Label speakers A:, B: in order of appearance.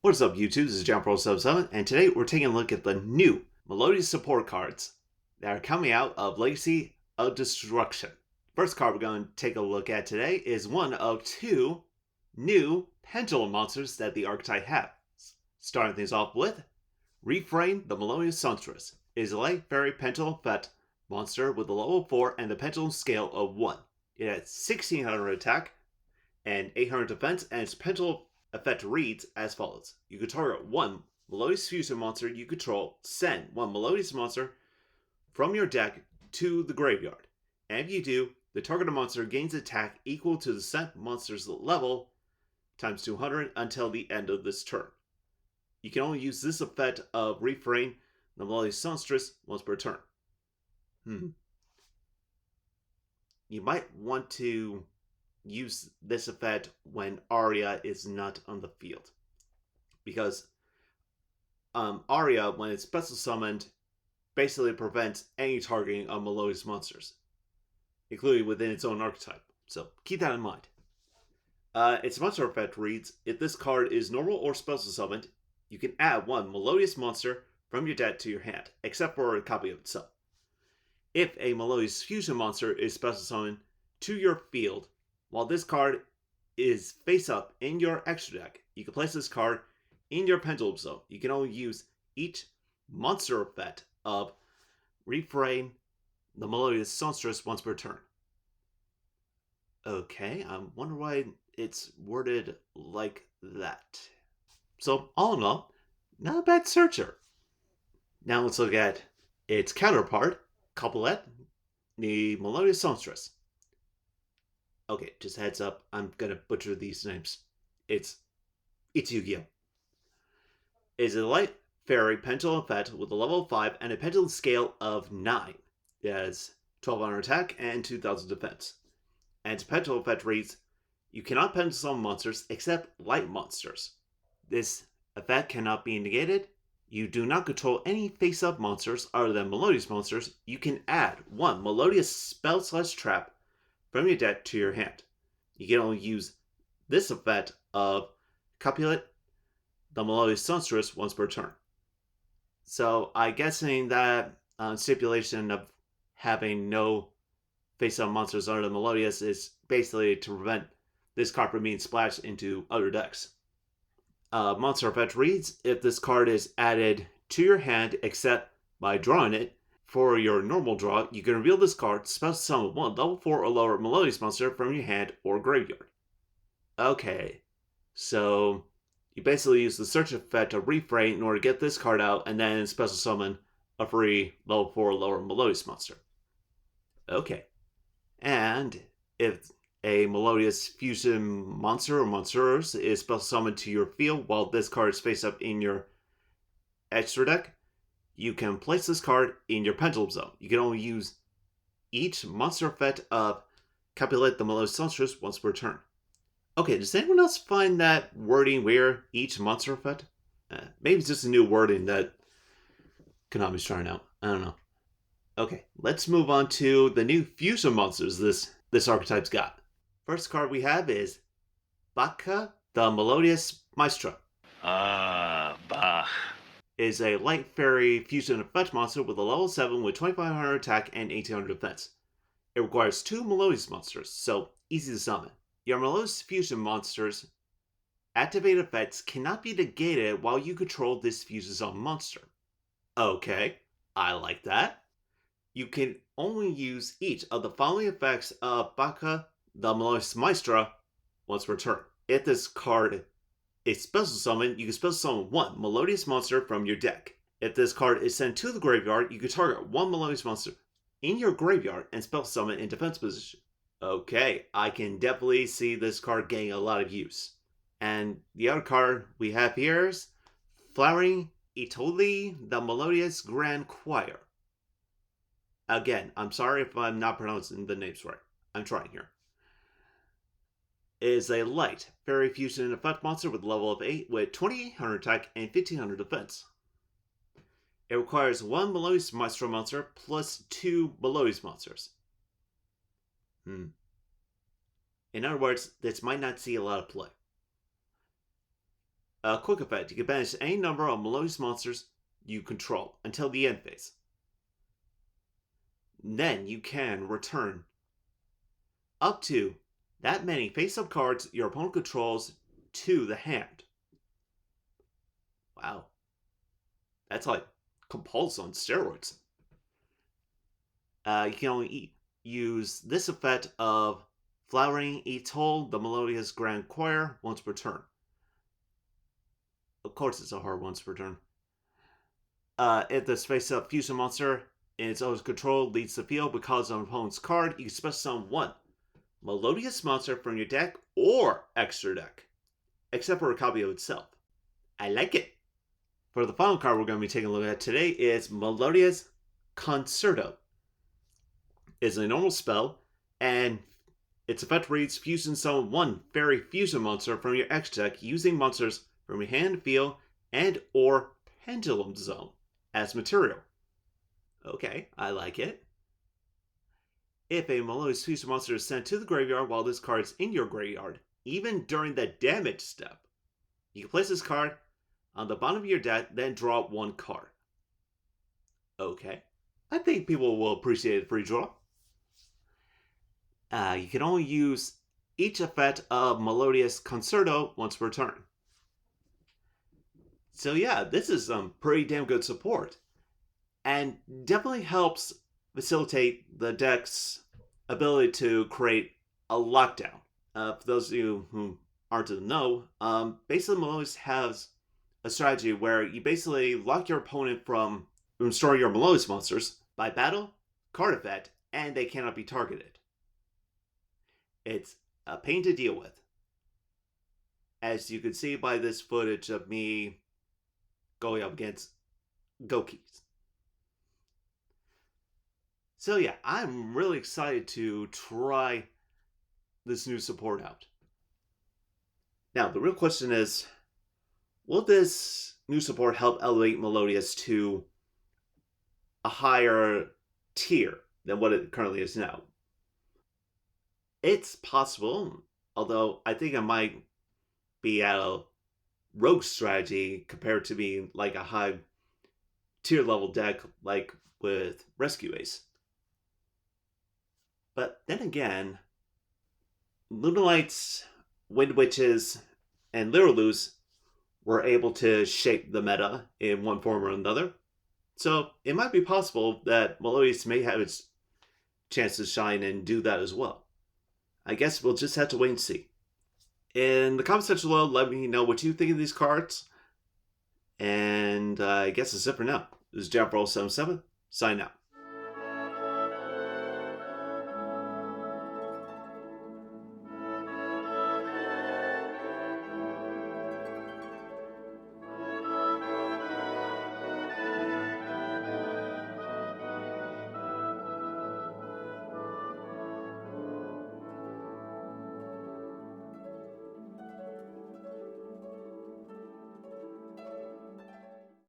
A: What's up, YouTube? This is JohnPro77, and today we're taking a look at the new Melodious support cards that are coming out of Legacy of Destruction. First card we're going to take a look at today is one of two new pendulum monsters that the archetype has. Starting things off with Reframe the Melodious Songstress. It is a light fairy pendulum effect monster with a level 4 and a pendulum scale of 1. It has 1600 attack and 800 defense, and its pendulum effect reads as follows. You can target one Melodious Fusion monster you control, send one Melodious monster from your deck to the graveyard. And if you do, the targeted monster gains attack equal to the sent monster's level times 200 until the end of this turn. You can only use this effect of Reframe the Melodious Songstress once per turn. You might want to use this effect when Aria is not on the field, because Aria, when it's special summoned, basically prevents any targeting of Melodious monsters, including within its own archetype. So keep that in mind. Its monster effect reads: if this card is normal or special summoned, you can add one Melodious monster from your deck to your hand, except for a copy of itself. If a Melodious Fusion monster is special summoned to your field, while this card is face up in your extra deck, you can place this card in your pendulum zone. You can only use each monster effect of Reframe the Melodious Songstress once per turn. Okay, I wonder why it's worded like that. So, all in all, not a bad searcher. Now let's look at its counterpart, Couplet, the Melodious Songstress. Okay, just a heads up, I'm gonna butcher these names. It's Yu-Gi-Oh! It's a light fairy pendulum effect with a level 5 and a pendulum scale of 9. It has 1200 attack and 2000 defense. And its pendulum effect reads: you cannot pendulum summon monsters except light monsters. This effect cannot be negated. You do not control any face-up monsters other than Melodious monsters. You can add one Melodious spell/trap from your deck to your hand. You can only use this effect of Copulate the Melodious Songstress once per turn. So I'm guessing that stipulation of having no face-up monsters other than Melodious is basically to prevent this card from being splashed into other decks. Monster effect reads: if this card is added to your hand except by drawing it, for your normal draw, you can reveal this card, special summon one level 4 or lower Melodious monster from your hand or graveyard. Okay, so you basically use the search effect to Reframe in order to get this card out, and then special summon a free level 4 or lower Melodious monster. Okay, and if a Melodious Fusion monster or monsters is special summoned to your field while this card is face up in your extra deck, you can place this card in your pendulum zone. You can only use each monster effect of Copulate the Melodious Songstress once per turn. Okay, does anyone else find that wording weird? Each monster effect? Maybe it's just a new wording that Konami's trying out. I don't know. Okay, let's move on to the new fusion monsters this archetype's got. First card we have is Baka, the Melodious Maestra.
B: Bah.
A: Is a light fairy fusion effect monster with a level 7 with 2500 attack and 1800 defense. It requires 2 Melodious monsters, so easy to summon. Your Melodious Fusion monsters' activated effects cannot be negated while you control this fusion zone monster. Okay, I like that. You can only use each of the following effects of Baka, the Melodious Maestra, once per turn. If this card is special summon, you can special summon one Melodious monster from your deck. If this card is sent to the graveyard, you can target one Melodious monster in your graveyard and special summon in defense position. Okay, I can definitely see this card getting a lot of use. And the other card we have here is Flowering Eoli, the Melodious Grand Choir. Again, I'm sorry if I'm not pronouncing the names right. I'm trying here. Is a light fairy fusion effect monster with a level of 8 with 2800 attack and 1500 defense. It requires one Melodious Maestro monster plus 2 Melodious monsters. In other words, this might not see a lot of play. A quick effect. You can banish any number of Melodious monsters you control until the end phase. Then you can return up to that many face-up cards your opponent controls to the hand. Wow. That's like Compulse on steroids. You can only use this effect of Flowering Etoll, the Melodious Grand Choir, once per turn. Of course, it's a hard once per turn. If this face-up fusion monster in its own control leads the field because of an opponent's card, you can special summon one Melodious monster from your deck or extra deck, except for a copy of itself. I like it. For the final card we're going to be taking a look at today is Melodious Concerto. It's a normal spell, and its effect reads fusion summon one fairy fusion monster from your X deck using monsters from your hand, field, and or pendulum zone as material. Okay, I like it. If a Melodious fusion monster is sent to the graveyard while this card is in your graveyard, even during the damage step, you can place this card on the bottom of your deck, then draw one card. Okay, I think people will appreciate a free draw. You can only use each effect of Melodious Concerto once per turn. So yeah, this is some pretty damn good support, and definitely helps facilitate the deck's ability to create a lockdown. For those of you who aren't in the know, basically Melodious has a strategy where you basically lock your opponent from storing your Melodious monsters by battle, card effect, and they cannot be targeted. It's a pain to deal with, as you can see by this footage of me going up against Gokis. So yeah, I'm really excited to try this new support out. Now, the real question is, will this new support help elevate Melodious to a higher tier than what it currently is now? It's possible, although I think I might be at a rogue strategy compared to being like a high tier level deck like with Rescue Ace. But then again, Lunalights, Wind Witches, and Liraloos were able to shape the meta in one form or another. So it might be possible that Melodious may have its chance to shine and do that as well. I guess we'll just have to wait and see. In the comment section below, let me know what you think of these cards. And I guess that's it for now. This is Jump77, sign out.